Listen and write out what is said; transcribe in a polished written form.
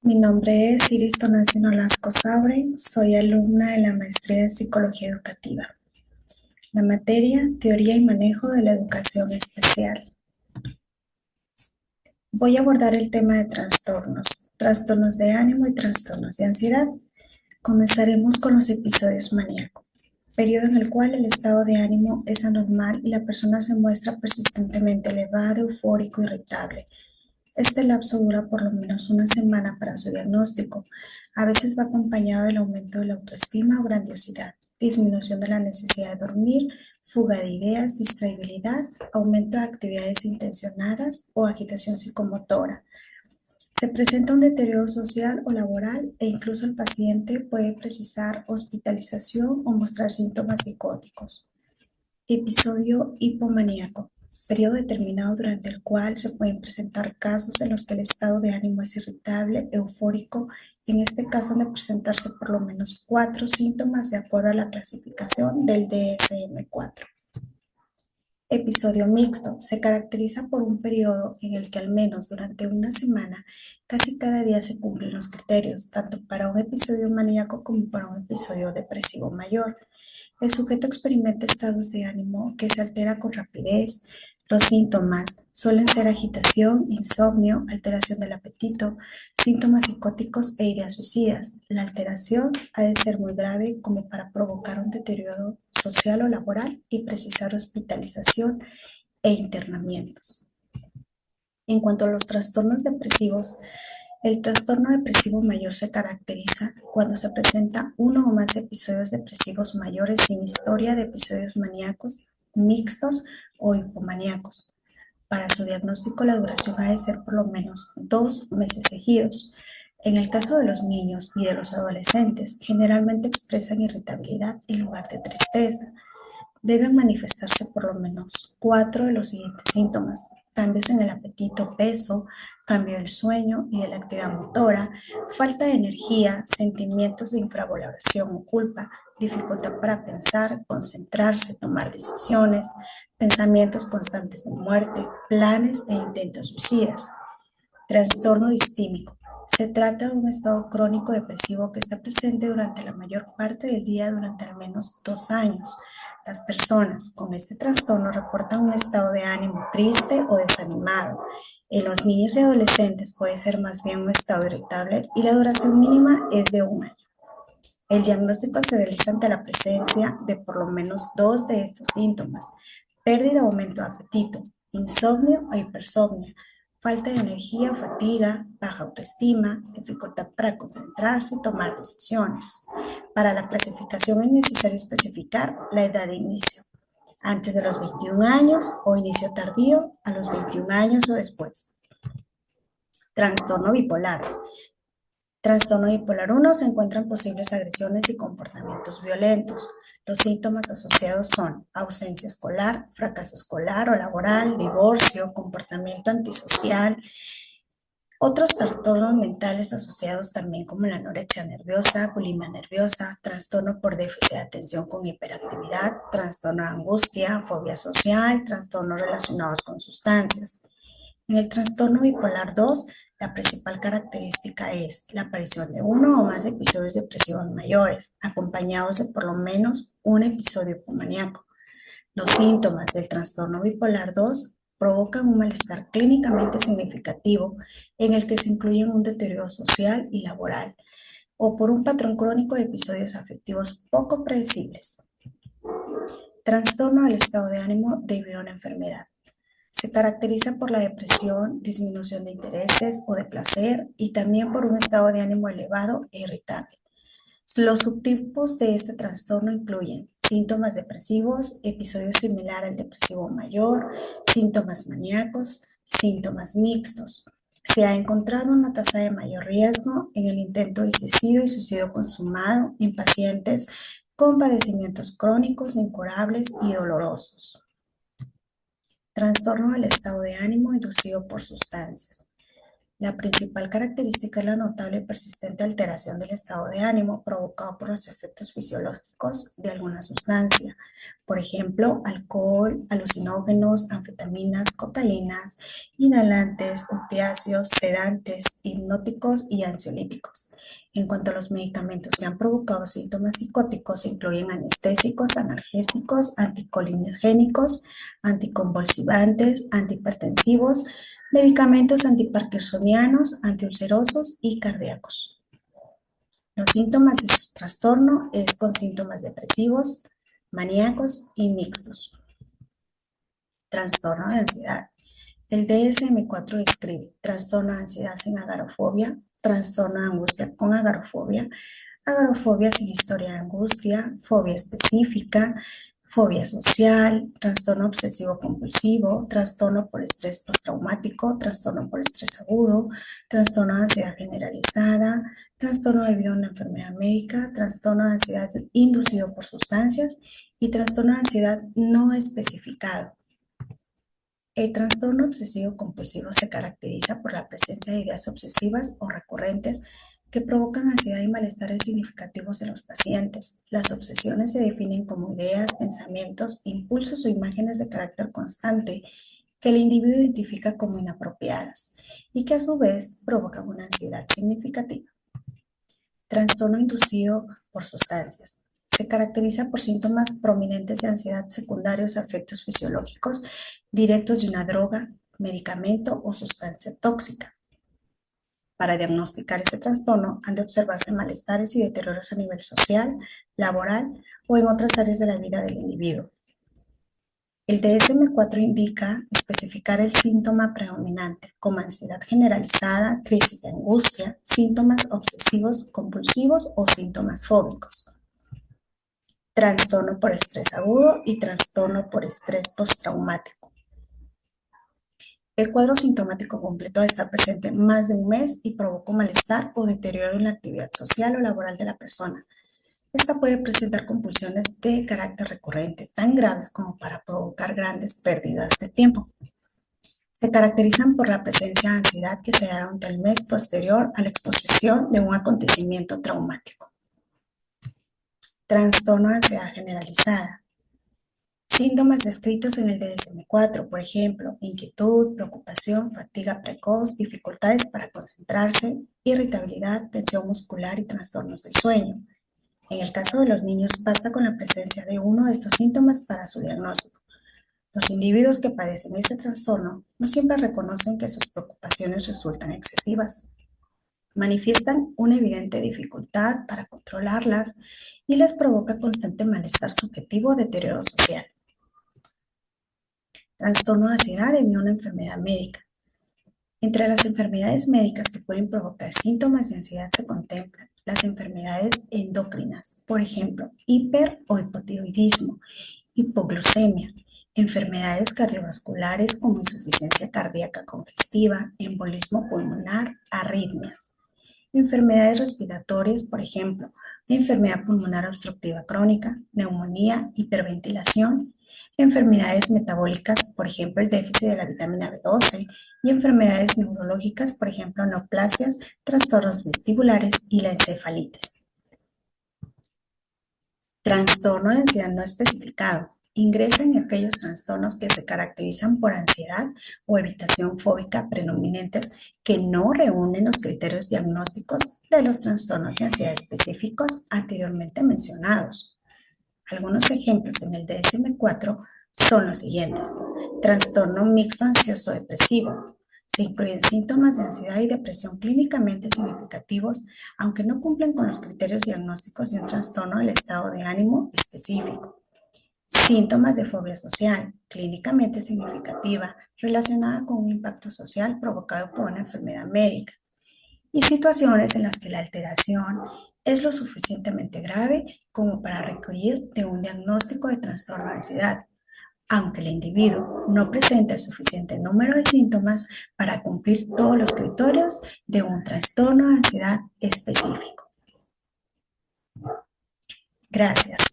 Mi nombre es Iris Tonacio Nolasco Sabre, soy alumna de la Maestría en Psicología Educativa. La materia, Teoría y Manejo de la Educación Especial. Voy a abordar el tema de trastornos de ánimo y trastornos de ansiedad. Comenzaremos con los episodios maníacos, periodo en el cual el estado de ánimo es anormal y la persona se muestra persistentemente elevada, eufórico, irritable. Este lapso dura por lo menos una semana para su diagnóstico. A veces va acompañado del aumento de la autoestima o grandiosidad, disminución de la necesidad de dormir, fuga de ideas, distraibilidad, aumento de actividades intencionadas o agitación psicomotora. Se presenta un deterioro social o laboral e incluso el paciente puede precisar hospitalización o mostrar síntomas psicóticos. Episodio hipomaníaco, periodo determinado durante el cual se pueden presentar casos en los que el estado de ánimo es irritable, eufórico, y en este caso han de presentarse por lo menos 4 síntomas de acuerdo a la clasificación del DSM-4. Episodio mixto, se caracteriza por un periodo en el que al menos durante una semana, casi cada día se cumplen los criterios, tanto para un episodio maníaco como para un episodio depresivo mayor. El sujeto experimenta estados de ánimo que se altera con rapidez. Los síntomas suelen ser agitación, insomnio, alteración del apetito, síntomas psicóticos e ideas suicidas. La alteración ha de ser muy grave como para provocar un deterioro social o laboral y precisar hospitalización e internamientos. En cuanto a los trastornos depresivos, el trastorno depresivo mayor se caracteriza cuando se presenta uno o más episodios depresivos mayores sin historia de episodios maníacos, mixtos o hipomaníacos. Para su diagnóstico, la duración ha de ser por lo menos 2 meses seguidos. En el caso de los niños y de los adolescentes, generalmente expresan irritabilidad en lugar de tristeza. Deben manifestarse por lo menos 4 de los siguientes síntomas: cambios en el apetito, peso, cambio del sueño y de la actividad motora, falta de energía, sentimientos de infravaloración o culpa, dificultad para pensar, concentrarse, tomar decisiones, pensamientos constantes de muerte, planes e intentos suicidas. Trastorno distímico. Se trata de un estado crónico depresivo que está presente durante la mayor parte del día durante al menos 2 años. Las personas con este trastorno reportan un estado de ánimo triste o desanimado. En los niños y adolescentes puede ser más bien un estado irritable y la duración mínima es de un año. El diagnóstico se realiza ante la presencia de por lo menos 2 de estos síntomas: pérdida o aumento de apetito, insomnio o hipersomnia, falta de energía o fatiga, baja autoestima, dificultad para concentrarse y tomar decisiones. Para la clasificación es necesario especificar la edad de inicio: antes de los 21 años o inicio tardío a los 21 años o después. Trastorno bipolar. Trastorno bipolar 1 se encuentran posibles agresiones y comportamientos violentos. Los síntomas asociados son ausencia escolar, fracaso escolar o laboral, divorcio, comportamiento antisocial. Otros trastornos mentales asociados también como la anorexia nerviosa, bulimia nerviosa, trastorno por déficit de atención con hiperactividad, trastorno de angustia, fobia social, trastornos relacionados con sustancias. En el trastorno bipolar 2, la principal característica es la aparición de uno o más episodios depresivos mayores, acompañados de por lo menos un episodio hipomaníaco. Los síntomas del trastorno bipolar 2 provocan un malestar clínicamente significativo en el que se incluyen un deterioro social y laboral, o por un patrón crónico de episodios afectivos poco predecibles. Trastorno del estado de ánimo debido a una enfermedad. Se caracteriza por la depresión, disminución de intereses o de placer y también por un estado de ánimo elevado e irritable. Los subtipos de este trastorno incluyen síntomas depresivos, episodio similar al depresivo mayor, síntomas maníacos, síntomas mixtos. Se ha encontrado una tasa de mayor riesgo en el intento de suicidio y suicidio consumado en pacientes con padecimientos crónicos, incurables y dolorosos. Trastorno del estado de ánimo inducido por sustancias. La principal característica es la notable y persistente alteración del estado de ánimo provocado por los efectos fisiológicos de alguna sustancia, por ejemplo, alcohol, alucinógenos, anfetaminas, cocaínas, inhalantes, opiáceos, sedantes, hipnóticos y ansiolíticos. En cuanto a los medicamentos que han provocado síntomas psicóticos, incluyen anestésicos, analgésicos, anticolinérgicos, anticonvulsivantes, antihipertensivos, medicamentos antiparkinsonianos, antiulcerosos y cardíacos. Los síntomas de su trastorno es con síntomas depresivos, maníacos y mixtos. Trastorno de ansiedad. El DSM-4 describe trastorno de ansiedad sin agorafobia, trastorno de angustia con agorafobia, agorafobia sin historia de angustia, fobia específica, fobia social, trastorno obsesivo compulsivo, trastorno por estrés postraumático, trastorno por estrés agudo, trastorno de ansiedad generalizada, trastorno debido a una enfermedad médica, trastorno de ansiedad inducido por sustancias y trastorno de ansiedad no especificado. El trastorno obsesivo compulsivo se caracteriza por la presencia de ideas obsesivas o recurrentes que provocan ansiedad y malestares significativos en los pacientes. Las obsesiones se definen como ideas, pensamientos, impulsos o imágenes de carácter constante que el individuo identifica como inapropiadas y que a su vez provocan una ansiedad significativa. Trastorno inducido por sustancias. Se caracteriza por síntomas prominentes de ansiedad secundarios a efectos fisiológicos directos de una droga, medicamento o sustancia tóxica. Para diagnosticar este trastorno han de observarse malestares y deterioros a nivel social, laboral o en otras áreas de la vida del individuo. El DSM-4 indica especificar el síntoma predominante como ansiedad generalizada, crisis de angustia, síntomas obsesivos compulsivos o síntomas fóbicos, trastorno por estrés agudo y trastorno por estrés postraumático. El cuadro sintomático completo debe estar presente más de un mes y provoca malestar o deterioro en la actividad social o laboral de la persona. Esta puede presentar compulsiones de carácter recurrente, tan graves como para provocar grandes pérdidas de tiempo. Se caracterizan por la presencia de ansiedad que se da durante el mes posterior a la exposición de un acontecimiento traumático. Trastorno de ansiedad generalizada. Síntomas descritos en el DSM-4, por ejemplo, inquietud, preocupación, fatiga precoz, dificultades para concentrarse, irritabilidad, tensión muscular y trastornos del sueño. En el caso de los niños, basta con la presencia de uno de estos síntomas para su diagnóstico. Los individuos que padecen este trastorno no siempre reconocen que sus preocupaciones resultan excesivas. Manifiestan una evidente dificultad para controlarlas y les provoca constante malestar subjetivo o deterioro social. Trastorno de ansiedad debido a una enfermedad médica. Entre las enfermedades médicas que pueden provocar síntomas de ansiedad se contemplan las enfermedades endocrinas, por ejemplo, hiper o hipotiroidismo, hipoglucemia, enfermedades cardiovasculares como insuficiencia cardíaca congestiva, embolismo pulmonar, arritmias, enfermedades respiratorias, por ejemplo, enfermedad pulmonar obstructiva crónica, neumonía, hiperventilación, enfermedades metabólicas, por ejemplo, el déficit de la vitamina B12, y enfermedades neurológicas, por ejemplo, neoplasias, trastornos vestibulares y la encefalitis. Trastorno de ansiedad no especificado. Ingresa en aquellos trastornos que se caracterizan por ansiedad o evitación fóbica predominantes que no reúnen los criterios diagnósticos de los trastornos de ansiedad específicos anteriormente mencionados. Algunos ejemplos en el DSM-4 son los siguientes. Trastorno mixto ansioso depresivo. Se incluyen síntomas de ansiedad y depresión clínicamente significativos, aunque no cumplen con los criterios diagnósticos de un trastorno del estado de ánimo específico. Síntomas de fobia social, clínicamente significativa, relacionada con un impacto social provocado por una enfermedad médica. Y situaciones en las que la alteración es lo suficientemente grave como para requerir de un diagnóstico de trastorno de ansiedad, aunque el individuo no presenta el suficiente número de síntomas para cumplir todos los criterios de un trastorno de ansiedad específico. Gracias.